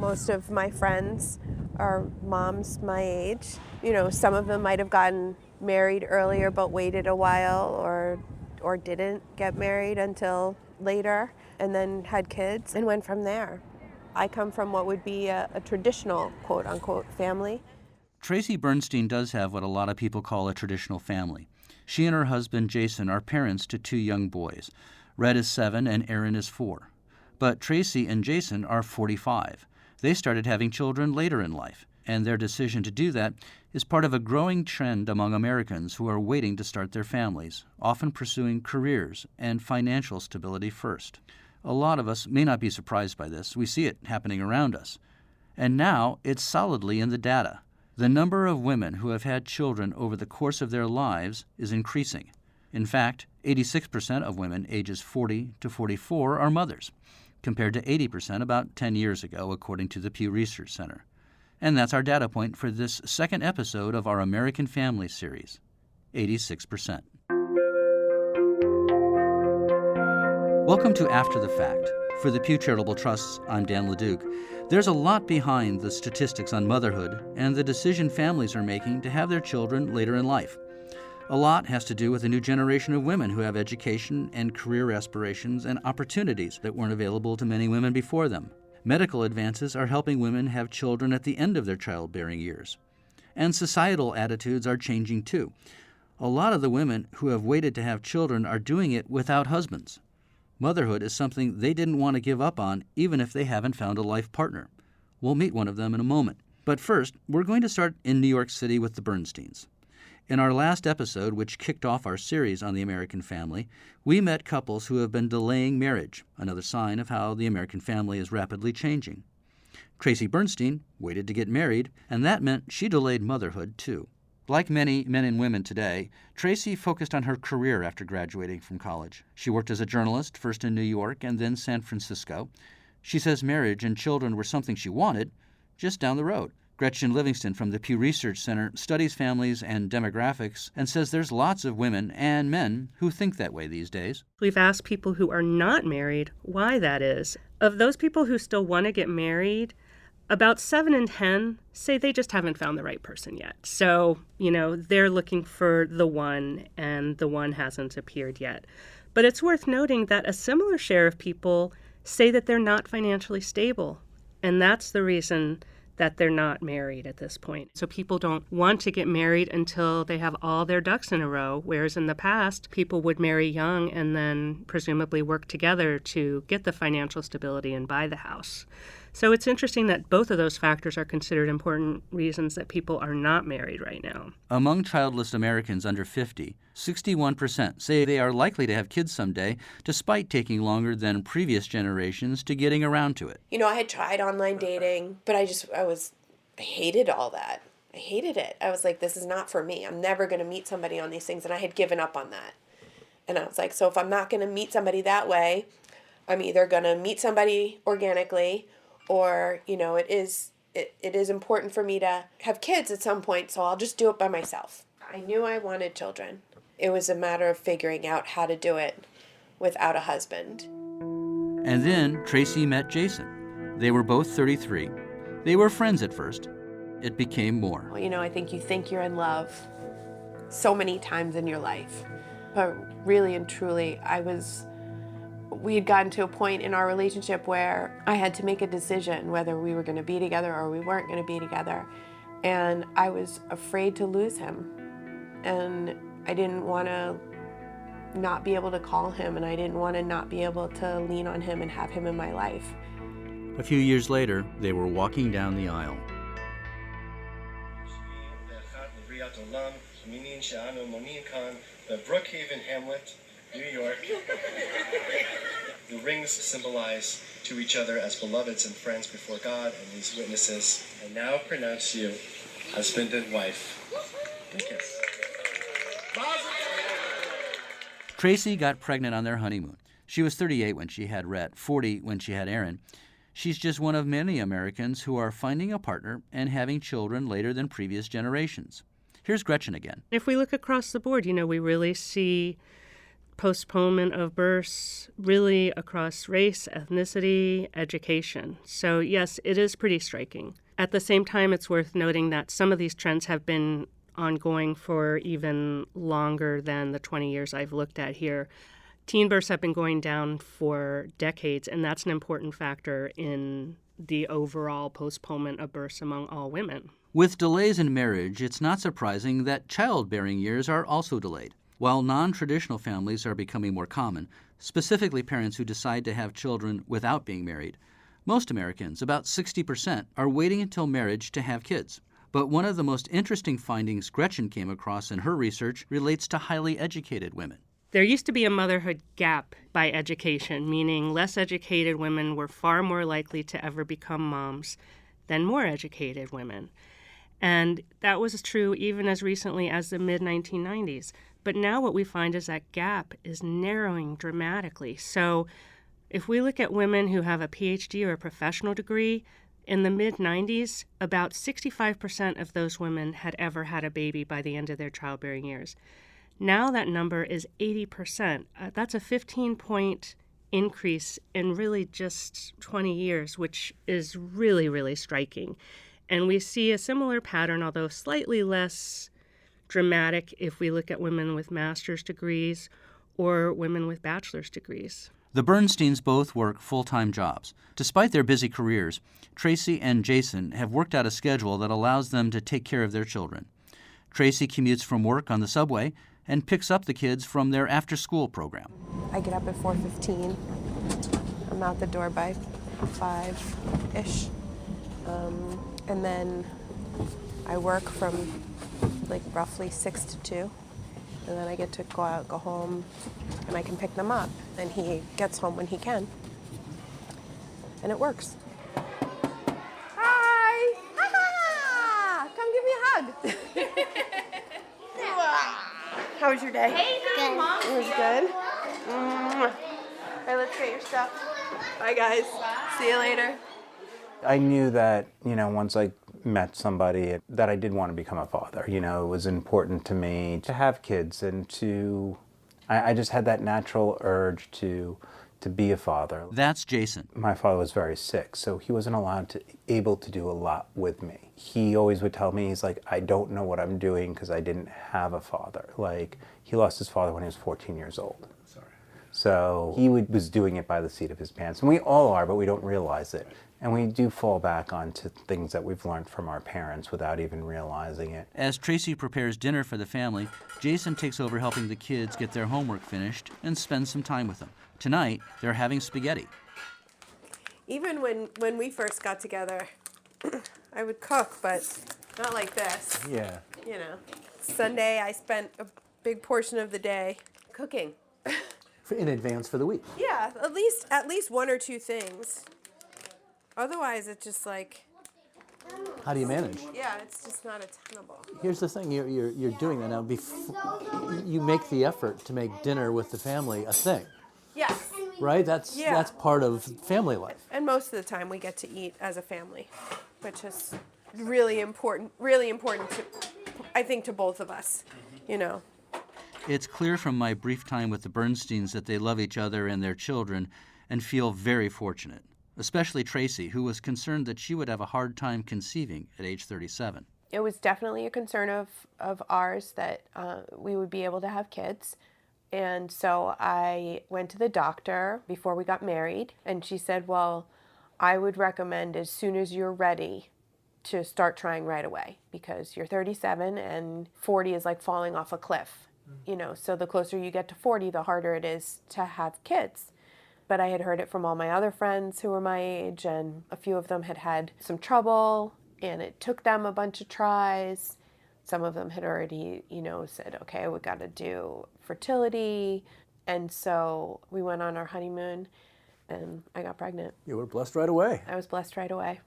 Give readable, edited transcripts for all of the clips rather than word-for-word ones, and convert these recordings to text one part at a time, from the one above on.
Most of my friends are moms my age. Some of them might have gotten married earlier but waited a while or didn't get married until later and then had kids and went from there. I come from what would be a traditional quote-unquote family. Tracy Bernstein does have what a lot of people call a traditional family. She and her husband, Jason, are parents to 2 young boys. Red is 7 and Aaron is 4. But Tracy and Jason are 45. They started having children later in life, and their decision to do that is part of a growing trend among Americans who are waiting to start their families, often pursuing careers and financial stability first. A lot of us may not be surprised by this. We see it happening around us. And now it's solidly in the data. The number of women who have had children over the course of their lives is increasing. In fact, 86% of women ages 40 to 44 are mothers, compared to 80% about 10 years ago, according to the Pew Research Center. And that's our data point for this second episode of our American Family series, 86%. Welcome to After the Fact. For the Pew Charitable Trusts, I'm Dan LeDuc. There's a lot behind the statistics on motherhood and the decision families are making to have their children later in life. A lot has to do with a new generation of women who have education and career aspirations and opportunities that weren't available to many women before them. Medical advances are helping women have children at the end of their childbearing years. And societal attitudes are changing too. A lot of the women who have waited to have children are doing it without husbands. Motherhood is something they didn't want to give up on, even if they haven't found a life partner. We'll meet one of them in a moment. But first, we're going to start in New York City with the Bernsteins. In our last episode, which kicked off our series on the American family, we met couples who have been delaying marriage, another sign of how the American family is rapidly changing. Tracy Bernstein waited to get married, and that meant she delayed motherhood, too. Like many men and women today, Tracy focused on her career after graduating from college. She worked as a journalist, first in New York and then San Francisco. She says marriage and children were something she wanted, just down the road. Gretchen Livingston from the Pew Research Center studies families and demographics and says there's lots of women and men who think that way these days. We've asked people who are not married why that is. Of those people who still want to get married, about 7 in 10 say they just haven't found the right person yet. So, they're looking for the one, and the one hasn't appeared yet. But it's worth noting that a similar share of people say that they're not financially stable, and that's the reason that they're not married at this point. So people don't want to get married until they have all their ducks in a row, whereas in the past, people would marry young and then presumably work together to get the financial stability and buy the house. So it's interesting that both of those factors are considered important reasons that people are not married right now. Among childless Americans under 50, 61% say they are likely to have kids someday, despite taking longer than previous generations to getting around to it. I had tried online dating, but I hated all that. I hated it. I was like, this is not for me. I'm never going to meet somebody on these things, and I had given up on that. And I was like, so if I'm not going to meet somebody that way, I'm either going to meet somebody organically, or, it is important for me to have kids at some point, so I'll just do it by myself. I knew I wanted children. It was a matter of figuring out how to do it without a husband. And then Tracy met Jason. They were both 33. They were friends at first. It became more. Well, I think you're in love so many times in your life. But really and truly, we had gotten to a point in our relationship where I had to make a decision whether we were going to be together or we weren't going to be together. And I was afraid to lose him. And I didn't want to not be able to call him, and I didn't want to not be able to lean on him and have him in my life. A few years later, they were walking down the aisle. The Brookhaven Hamlet, New York. The rings symbolize to each other as beloveds and friends before God and these witnesses. I now pronounce you husband and wife. Thank you. Tracy got pregnant on their honeymoon. She was 38 when she had Rhett, 40 when she had Aaron. She's just one of many Americans who are finding a partner and having children later than previous generations. Here's Gretchen again. If we look across the board, we really see postponement of births really across race, ethnicity, education. So yes, it is pretty striking. At the same time, it's worth noting that some of these trends have been ongoing for even longer than the 20 years I've looked at here. Teen births have been going down for decades, and that's an important factor in the overall postponement of births among all women. With delays in marriage, it's not surprising that childbearing years are also delayed. While non-traditional families are becoming more common, specifically parents who decide to have children without being married, most Americans, about 60%, are waiting until marriage to have kids. But one of the most interesting findings Gretchen came across in her research relates to highly educated women. There used to be a motherhood gap by education, meaning less educated women were far more likely to ever become moms than more educated women. And that was true even as recently as the mid-1990s. But now what we find is that gap is narrowing dramatically. So if we look at women who have a PhD or a professional degree, in the mid-90s, about 65% of those women had ever had a baby by the end of their childbearing years. Now that number is 80%. That's a 15-point increase in really just 20 years, which is really, really striking. And we see a similar pattern, although slightly less dramatic, if we look at women with master's degrees or women with bachelor's degrees. The Bernsteins both work full-time jobs. Despite their busy careers, Tracy and Jason have worked out a schedule that allows them to take care of their children. Tracy commutes from work on the subway and picks up the kids from their after-school program. I get up at 4:15. I'm out the door by 5-ish. And then I work from like roughly 6 to 2. And then I get to go out, go home, and I can pick them up. And he gets home when he can. And it works. Hi! Ah! Come give me a hug. How was your day? Hey, Good. Mom. It was good? All right, let's get your stuff. Bye, guys. See you later. I knew that, once I met somebody that I did want to become a father. It was important to me to have kids and I just had that natural urge to be a father. That's Jason. My father was very sick, so he wasn't able to do a lot with me. He always would tell me, he's like, I don't know what I'm doing because I didn't have a father. Like, he lost his father when he was 14 years old. Sorry. So he was doing it by the seat of his pants. And we all are, but we don't realize it. And we do fall back onto things that we've learned from our parents without even realizing it. As Tracy prepares dinner for the family, Jason takes over helping the kids get their homework finished and spends some time with them. Tonight, they're having spaghetti. Even when we first got together, I would cook, but not like this. Yeah. Sunday I spent a big portion of the day cooking. In advance for the week. Yeah, at least one or two things. Otherwise, it's just like, How do you manage? yeah, it's just not attainable. Here's the thing: you're doing that now. You make the effort to make dinner with the family a thing, Yes. right? That's part of family life. And most of the time we get to eat as a family, which is really important to, I think, to both of us, It's clear from my brief time with the Bernsteins that they love each other and their children and feel very fortunate, especially Tracy, who was concerned that she would have a hard time conceiving at age 37. It was definitely a concern of ours that we would be able to have kids. And so I went to the doctor before we got married, and she said, well, I would recommend as soon as you're ready to start trying right away, because you're 37 and 40 is like falling off a cliff. So the closer you get to 40, the harder it is to have kids. But I had heard it from all my other friends who were my age, and a few of them had had some trouble, and it took them a bunch of tries. Some of them had already, said, okay, we got to do fertility. And so we went on our honeymoon, and I got pregnant. You were blessed right away. I was blessed right away.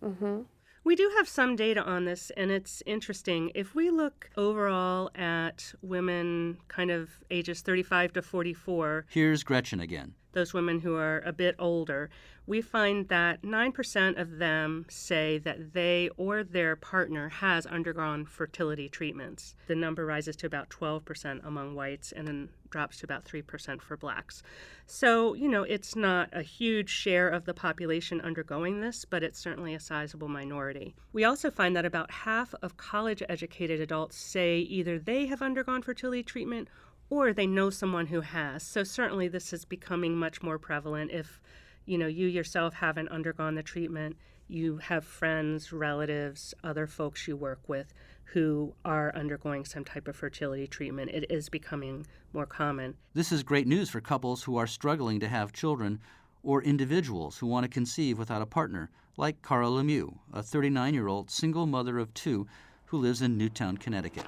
Mm-hmm. We do have some data on this, and it's interesting. If we look overall at women kind of ages 35 to 44, Here's Gretchen again. those women who are a bit older, we find that 9% of them say that they or their partner has undergone fertility treatments. The number rises to about 12% among whites and then drops to about 3% for blacks. So, it's not a huge share of the population undergoing this, but it's certainly a sizable minority. We also find that about half of college-educated adults say either they have undergone fertility treatment or they know someone who has. So certainly this is becoming much more prevalent. If you yourself haven't undergone the treatment, you have friends, relatives, other folks you work with who are undergoing some type of fertility treatment. It is becoming more common. This is great news for couples who are struggling to have children or individuals who want to conceive without a partner, like Cara Lemieux, a 39-year-old single mother of two who lives in Newtown, Connecticut.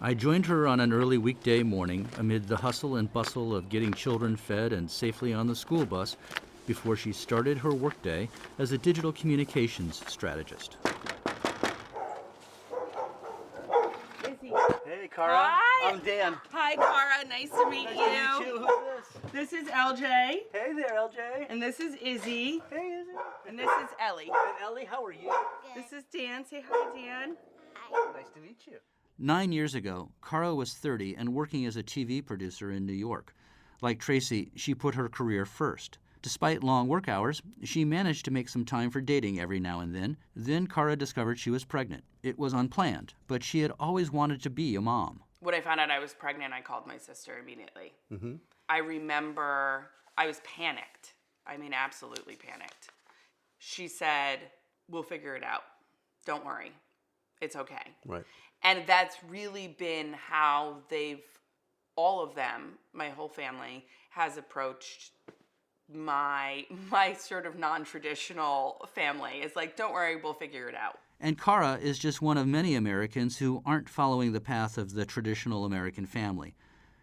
I joined her on an early weekday morning amid the hustle and bustle of getting children fed and safely on the school bus before she started her workday as a digital communications strategist. Hey, Cara. Hi. I'm Dan. Hi, Cara. Nice to meet Nice you. to meet you. Who's this? This is LJ, Hey there, LJ. and this is Izzy, Hey, Izzy. and this is Ellie. And Ellie, how are you? This is Dan. Say hi, Dan. Nice to meet you. 9 years ago, Cara was 30 and working as a TV producer in New York. Like Tracy, she put her career first. Despite long work hours, she managed to make some time for dating every now and then. Then Cara discovered she was pregnant. It was unplanned, but she had always wanted to be a mom. When I found out I was pregnant, I called my sister immediately. Mm-hmm. I remember I was panicked. I mean, absolutely panicked. She said, "We'll figure it out. Don't worry. It's okay." Right. And that's really been how all of them, my whole family, has approached my sort of non-traditional family. It's like, don't worry, we'll figure it out. And Cara is just one of many Americans who aren't following the path of the traditional American family.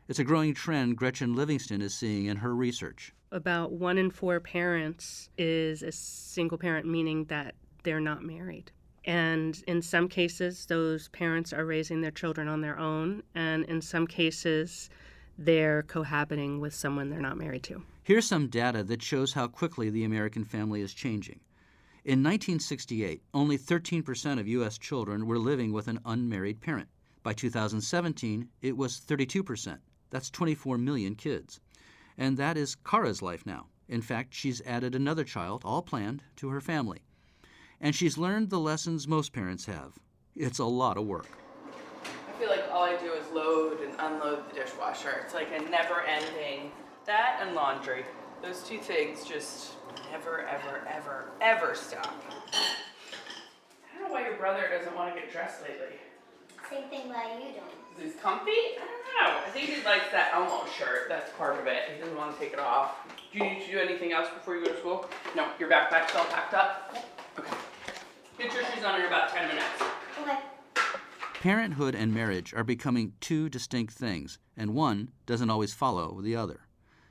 It's a growing trend Gretchen Livingston is seeing in her research. About 1 in 4 parents is a single parent, meaning that they're not married. And in some cases, those parents are raising their children on their own, and in some cases, they're cohabiting with someone they're not married to. Here's some data that shows how quickly the American family is changing. In 1968, only 13% of U.S. children were living with an unmarried parent. By 2017, it was 32%. That's 24 million kids. And that is Cara's life now. In fact, she's added another child, all planned, to her family. And she's learned the lessons most parents have. It's a lot of work. I feel like all I do is load and unload the dishwasher. It's like a never-ending, that and laundry. Those two things just never, ever, ever, ever stop. I don't know why your brother doesn't want to get dressed lately. Same thing why you don't. Is he comfy? I don't know. I think he likes that Elmo shirt. That's part of it. He doesn't want to take it off. Do you need to do anything else before you go to school? No, your backpack's all packed up? Okay. Get your shoes on in about 10 minutes. Okay. Parenthood and marriage are becoming two distinct things, and one doesn't always follow the other.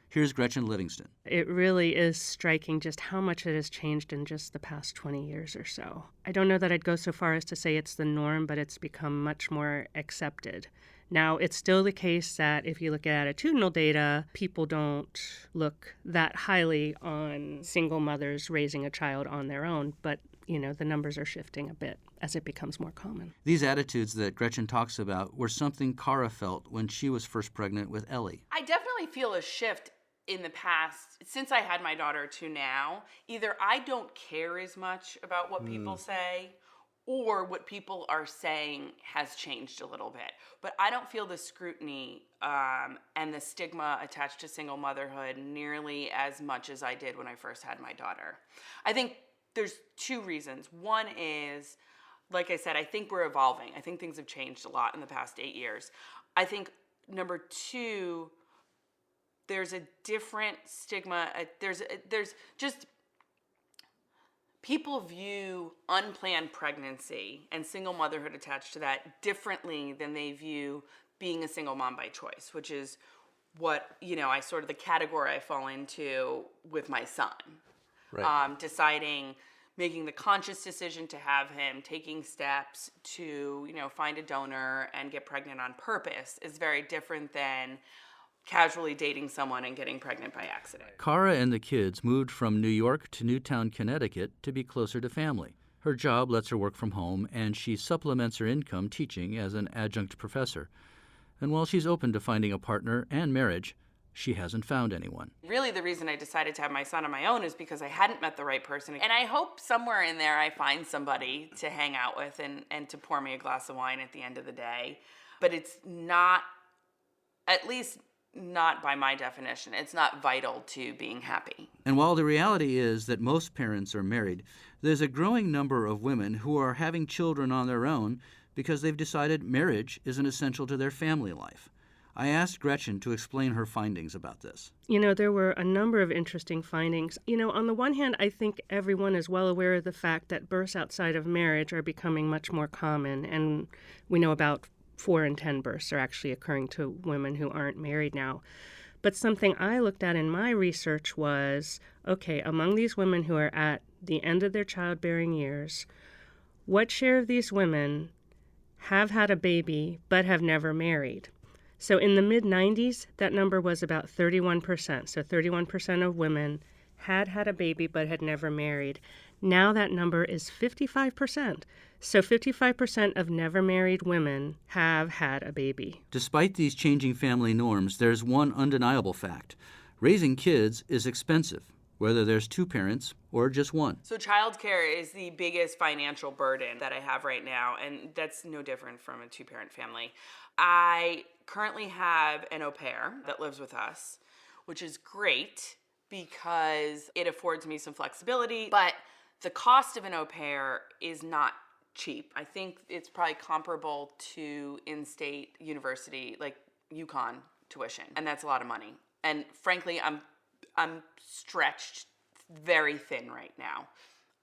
Here's Gretchen Livingston. It really is striking just how much it has changed in just the past 20 years or so. I don't know that I'd go so far as to say it's the norm, but it's become much more accepted. Now, it's still the case that if you look at attitudinal data, people don't look that highly on single mothers raising a child on their own, but the numbers are shifting a bit as it becomes more common. These attitudes that Gretchen talks about were something Cara felt when she was first pregnant with Ellie. I definitely feel a shift in the past, since I had my daughter to now. Either I don't care as much about what people say, or what people are saying has changed a little bit. But I don't feel the scrutiny and the stigma attached to single motherhood nearly as much as I did when I first had my daughter. I think there's two reasons. One is, like I said, I think we're evolving. I think things have changed a lot in the past 8 years. I think number two, there's a different stigma. There's just people view unplanned pregnancy and single motherhood attached to that differently than they view being a single mom by choice, which is what, I sort of the category I fall into with my son. Right. Making the conscious decision to have him, taking steps to, find a donor and get pregnant on purpose is very different than casually dating someone and getting pregnant by accident. Cara and the kids moved from New York to Newtown, Connecticut to be closer to family. Her job lets her work from home, and she supplements her income teaching as an adjunct professor. And while she's open to finding a partner and marriage, she hasn't found anyone. Really, the reason I decided to have my son on my own is because I hadn't met the right person. And I hope somewhere in there I find somebody to hang out with and to pour me a glass of wine at the end of the day. But it's not, at least not by my definition, it's not vital to being happy. And while the reality is that most parents are married, there's a growing number of women who are having children on their own because they've decided marriage isn't essential to their family life. I asked Gretchen to explain her findings about this. There were a number of interesting findings. On the one hand, I think everyone is well aware of the fact that births outside of marriage are becoming much more common, and we know about 4 in 10 births are actually occurring to women who aren't married now. But something I looked at in my research was, okay, among these women who are at the end of their childbearing years, what share of these women have had a baby but have never married? So in the mid-90s, that number was about 31%. So 31% of women had a baby but had never married. Now that number is 55%. So 55% of never married women have had a baby. Despite these changing family norms, there's one undeniable fact. Raising kids is expensive, whether there's 2 parents or just one. So childcare is the biggest financial burden that I have right now, and that's no different from a 2-parent family. I currently have an au pair that lives with us, which is great because it affords me some flexibility, but the cost of an au pair is not cheap. I think it's probably comparable to in-state university, like UConn tuition, and that's a lot of money. And frankly, I'm stretched very thin right now.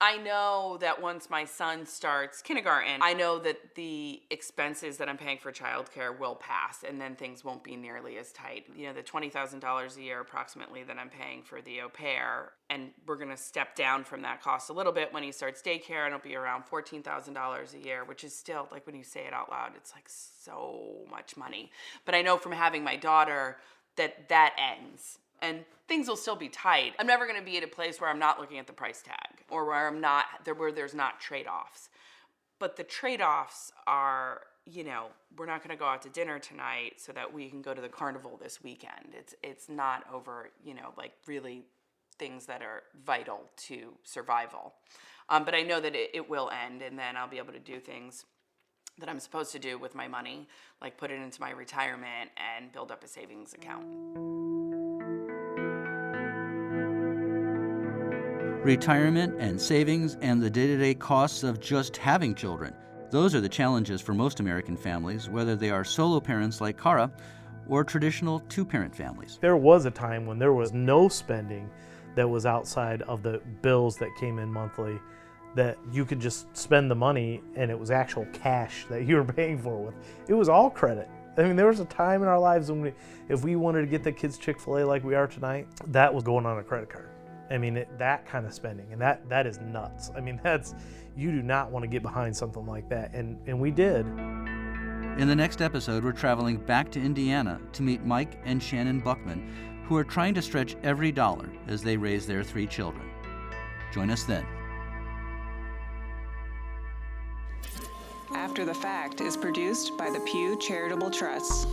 I know that once my son starts kindergarten, I know that the expenses that I'm paying for childcare will pass, and then things won't be nearly as tight. The $20,000 a year approximately that I'm paying for the au pair, and we're going to step down from that cost a little bit when he starts daycare, and it'll be around $14,000 a year, which is still, like, when you say it out loud, it's like so much money. But I know from having my daughter that ends. And things will still be tight. I'm never going to be at a place where I'm not looking at the price tag or where there's not trade-offs. But the trade-offs are, we're not going to go out to dinner tonight so that we can go to the carnival this weekend. It's not over, really things that are vital to survival. But I know that it will end, and then I'll be able to do things that I'm supposed to do with my money, like put it into my retirement and build up a savings account. Retirement and savings and the day-to-day costs of just having children. Those are the challenges for most American families, whether they are solo parents like Cara or traditional 2-parent families. There was a time when there was no spending that was outside of the bills that came in monthly, that you could just spend the money and it was actual cash that you were paying for with. It was all credit. I mean, there was a time in our lives when if we wanted to get the kids Chick-fil-A like we are tonight, that was going on a credit card. I mean, that kind of spending, and that is nuts. I mean, you do not want to get behind something like that, and we did. In the next episode, we're traveling back to Indiana to meet Mike and Shannon Buckman, who are trying to stretch every dollar as they raise their 3 children. Join us then. After the Fact is produced by the Pew Charitable Trust.